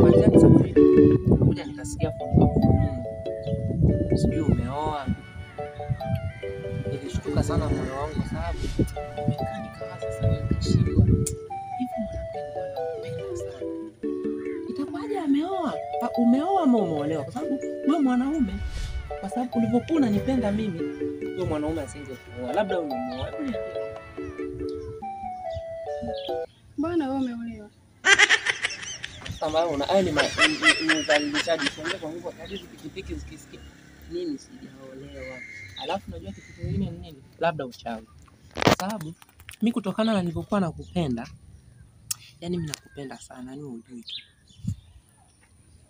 Kwanza nisafiri. Kuja nikasikia sijui umeoa. Nilishtuka sana moyo wangu kwa sababu nimekaa nikawaza sana nikashindwa. Hivi mwanamke anampenda sana. Itakuwaje ameoa? Umeoa ama umeolewa? Kwa sababu wewe mwanaume, kwa sababu ulivyokuwa unanipenda mimi, wewe mwanaume asingekuoa. Labda umeoa. Mbona wewe umeolewa? Kama una ni mzalishaji songe kwa hivyo hadi pikipiki zikisikia mimi sijaolewa. Alafu unajua kitu kingine ni nini? Labda uchawi. Kwa sababu mimi kutokana na nilivyokuwa nakupenda, yani mimi nakupenda sana, ni ujui tu.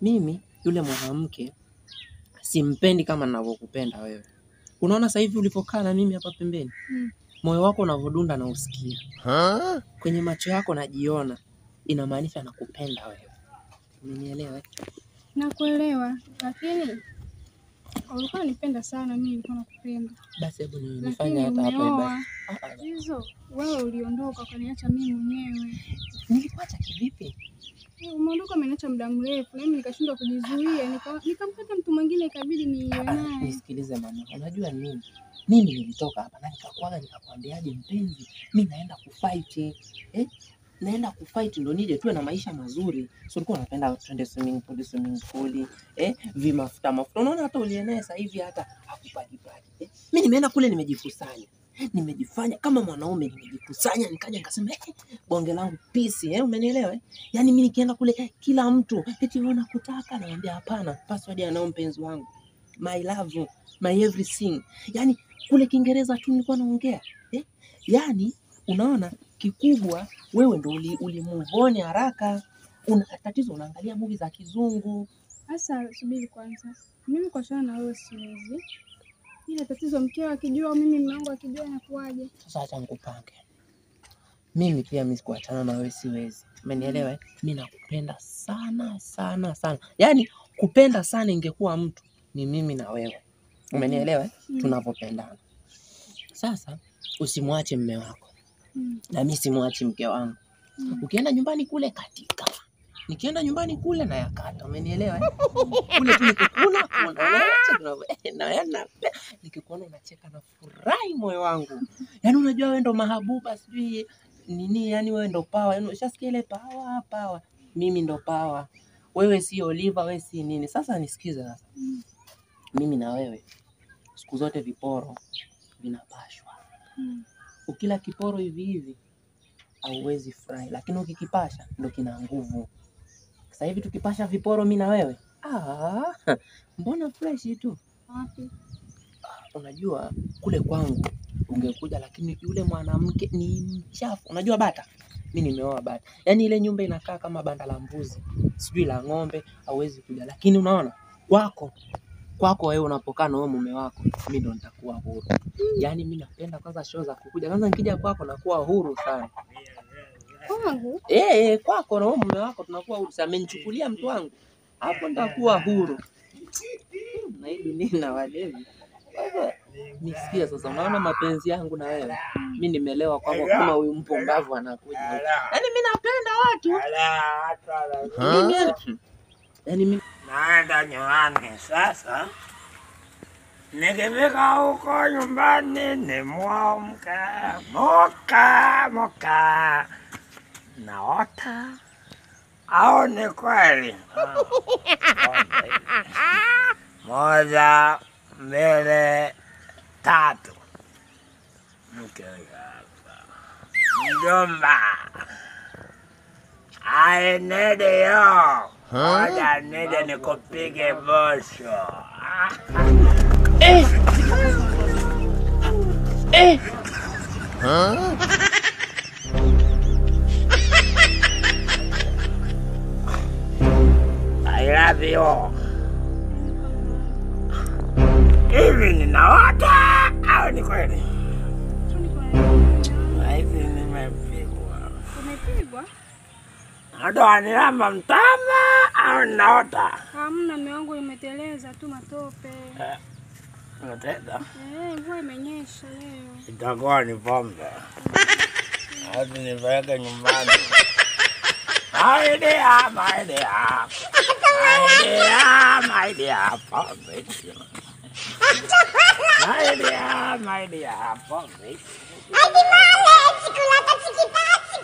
Mimi yule mwanamke simpendi kama ninavyokupenda wewe. Unaona sasa hivi ulivyokaa na mimi hapa pembeni? Moyo wako unavodunda na usikia. Kwenye macho yako najiona. Inamaanisha nakupenda wewe. Unielewa? Nakuelewa, lakini ulikuwa unanipenda sana, mimi nilikuwa nakupenda. Basi hebu nifanye hata hapo basi. Hizo wewe uliondoka ukaniacha mimi mwenyewe. Nilikuacha kivipi? Umeondoka umeniacha muda mrefu, mimi nikashindwa kujizuia, nikampata mtu mwingine ikabidi niwe naye. Nisikilize mama, unajua nini? Mimi nilitoka hapa na nikakwambiaje mpenzi, mimi naenda kufight. Naenda kufight ndo nije tuwe na maisha mazuri. Sio ulikuwa unapenda twende swimming pool, vimafuta. Unaona hata ulienaye sasa hivi hata hakupadi. Mimi nimeenda kule nimejikusanya. Nimejifanya kama mwanaume, nimejikusanya nikaja nikasema bonge langu peace, umenielewa? Yaani mimi nikienda kule kila mtu eti wewe unakutaka, naambia hapana, password anao mpenzi wangu. My love, my everything. Yaani kule Kiingereza tu nilikuwa naongea. Yaani unaona kikubwa wewe ndo ulimove on haraka. Una tatizo unaangalia movie za kizungu. Sasa subiri kwanza. Mimi kwa sana na wewe siwezi. Ila tatizo mkeo akijua, mimi mume wangu akijua inakuaje? Sasa acha nikupange. Mimi pia mimi sikuachana na wewe siwezi. Umenielewa? Mimi nakupenda sana sana sana. Yaani kupenda sana ingekuwa mtu ni mimi na wewe. Umenielewa? Tunavyopendana. Sasa usimwache mume wako. Na mimi simwachi mke wangu. Ukienda nyumbani kule katika. Nikienda nyumbani kule na yakata. Umenielewa? Kule tu nikikula nikikuona unacheka na furahi moyo wangu. Yaani unajua wewe ndo mahabuba sijui nini, yani wewe ndo power. Yaani ushasikia ile power. Mimi ndo power. Wewe si Oliver, wewe si nini. Sasa nisikize sasa. Mimi na wewe siku zote viporo vinapashwa. Ukila kiporo hivi hauwezi fry, lakini ukikipasha ndo kina nguvu. Sasa hivi tukipasha viporo mimi na wewe, mbona fresh tu. Wapi? Unajua kule kwangu ungekuja, lakini yule mwanamke ni mchafu. Unajua bata? Mimi nimeoa bata. Yaani ile nyumba inakaa kama banda la mbuzi, sijui la ng'ombe, hauwezi kuja. Lakini unaona kwako wewe unapokaa na wewe mume wako, mimi ndo nitakuwa huru. Yaani mimi napenda kwanza show za kukuja. Kwanza nikija kwako nakuwa huru sana. Kwangu? Kwako na wewe mume wako tunakuwa huru. Sasa amenichukulia mtu wangu. Hapo nitakuwa huru. Na hii dunia na walevi. Nisikia sasa, unaona mapenzi yangu na wewe. Mimi nimelewa kwako kama huyu mpumbavu anakuja. Yaani mimi napenda watu. Yaani mimi naenda nyumbani sasa. Nikifika huko nyumbani ni moka naota au ni kweli? Moja, mbili, tatu. Mjomba, I need you. Moja nide nikupige bosho. I love you. Hivi ninaota au ni kweli? Hivi nimepigwa. Umepigwa? Ado anilamba mtama au naota? Hamna, mume wangu imeteleza tu matope. Unatenda? Mvua imenyesha leo. Itakuwa ni pombe. Hadi nipeleke nyumbani. My dear, my dear. My dear, my dear, pombe. My dear, pombe. Hadi male, chikula, chikipasi,